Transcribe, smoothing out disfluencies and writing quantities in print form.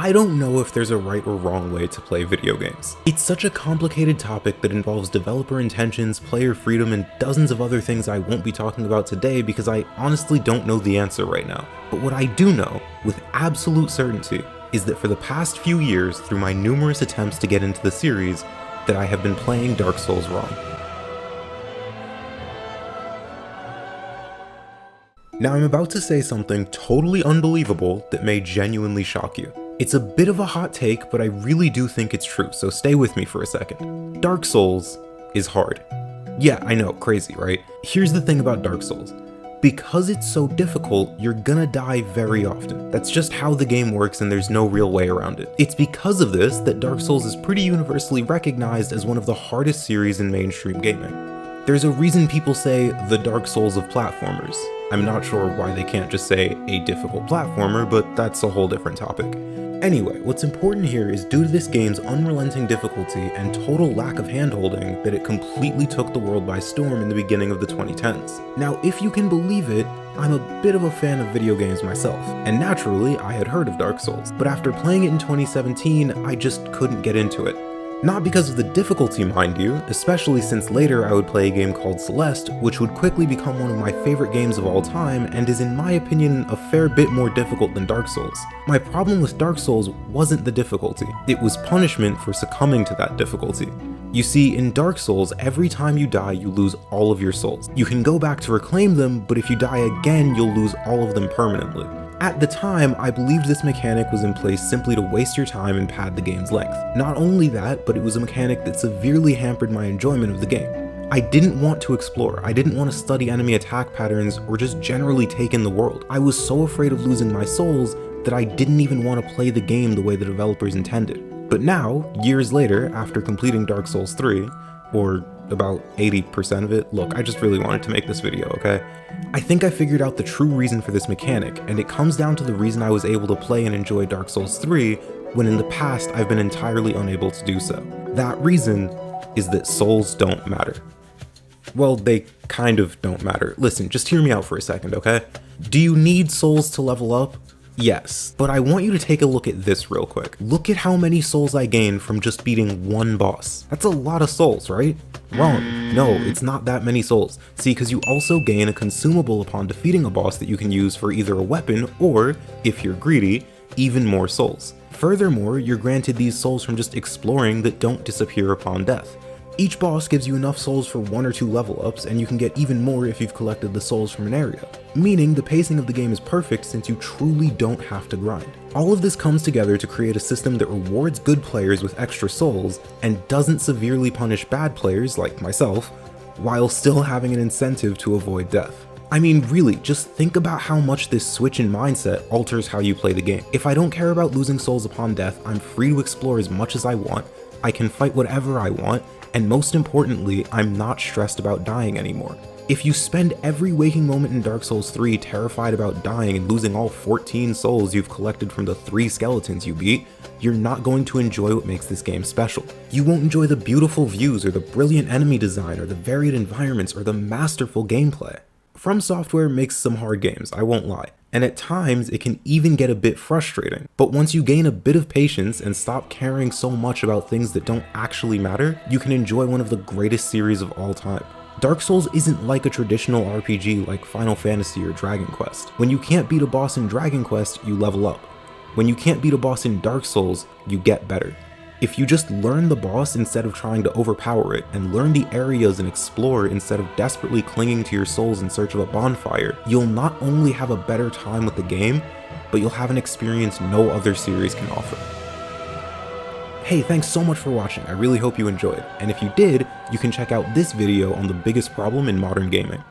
I don't know if there's a right or wrong way to play video games. It's such a complicated topic that involves developer intentions, player freedom, and dozens of other things I won't be talking about today because I honestly don't know the answer right now. But what I do know, with absolute certainty, is that for the past few years, through my numerous attempts to get into the series, that I have been playing Dark Souls wrong. Now I'm about to say something totally unbelievable that may genuinely shock you. It's a bit of a hot take, but I really do think it's true, so stay with me for a second. Dark Souls is hard. Yeah, I know, crazy, right? Here's the thing about Dark Souls. Because it's so difficult, you're gonna die very often. That's just how the game works and there's no real way around it. It's because of this that Dark Souls is pretty universally recognized as one of the hardest series in mainstream gaming. There's a reason people say the Dark Souls of platformers. I'm not sure why they can't just say a difficult platformer, but that's a whole different topic. Anyway, what's important here is due to this game's unrelenting difficulty and total lack of handholding that it completely took the world by storm in the beginning of the 2010s. Now, if you can believe it, I'm a bit of a fan of video games myself, and naturally I had heard of Dark Souls, but after playing it in 2017, I just couldn't get into it. Not because of the difficulty, mind you, especially since later I would play a game called Celeste, which would quickly become one of my favorite games of all time and is in my opinion a fair bit more difficult than Dark Souls. My problem with Dark Souls wasn't the difficulty, it was punishment for succumbing to that difficulty. You see, in Dark Souls, every time you die, you lose all of your souls. You can go back to reclaim them, but if you die again, you'll lose all of them permanently. At the time, I believed this mechanic was in place simply to waste your time and pad the game's length. Not only that, but it was a mechanic that severely hampered my enjoyment of the game. I didn't want to explore, I didn't want to study enemy attack patterns or just generally take in the world. I was so afraid of losing my souls that I didn't even want to play the game the way the developers intended. But now, years later, after completing Dark Souls 3, or about 80% of it, look, I just really wanted to make this video, okay? I think I figured out the true reason for this mechanic, and it comes down to the reason I was able to play and enjoy Dark Souls 3 when in the past I've been entirely unable to do so. That reason is that souls don't matter. Well, they kind of don't matter. Listen, just hear me out for a second, okay? Do you need souls to level up? Yes, but I want you to take a look at this real quick. Look at how many souls I gained from just beating one boss. That's a lot of souls, right? Wrong. No, it's not that many souls. See, because you also gain a consumable upon defeating a boss that you can use for either a weapon or, if you're greedy, even more souls. Furthermore, you're granted these souls from just exploring that don't disappear upon death. Each boss gives you enough souls for 1 or 2 level ups, and you can get even more if you've collected the souls from an area. Meaning the pacing of the game is perfect since you truly don't have to grind. All of this comes together to create a system that rewards good players with extra souls and doesn't severely punish bad players like myself, while still having an incentive to avoid death. I mean, really, just think about how much this switch in mindset alters how you play the game. If I don't care about losing souls upon death, I'm free to explore as much as I want, I can fight whatever I want, and most importantly, I'm not stressed about dying anymore. If you spend every waking moment in Dark Souls 3 terrified about dying and losing all 14 souls you've collected from the 3 skeletons you beat, you're not going to enjoy what makes this game special. You won't enjoy the beautiful views or the brilliant enemy design or the varied environments or the masterful gameplay. From Software makes some hard games, I won't lie, and at times it can even get a bit frustrating. But once you gain a bit of patience and stop caring so much about things that don't actually matter, you can enjoy one of the greatest series of all time. Dark Souls isn't like a traditional RPG like Final Fantasy or Dragon Quest. When you can't beat a boss in Dragon Quest, you level up. When you can't beat a boss in Dark Souls, you get better. If you just learn the boss instead of trying to overpower it, and learn the areas and explore instead of desperately clinging to your souls in search of a bonfire, you'll not only have a better time with the game, but you'll have an experience no other series can offer. Hey, thanks so much for watching, I really hope you enjoyed, and if you did, you can check out this video on the biggest problem in modern gaming.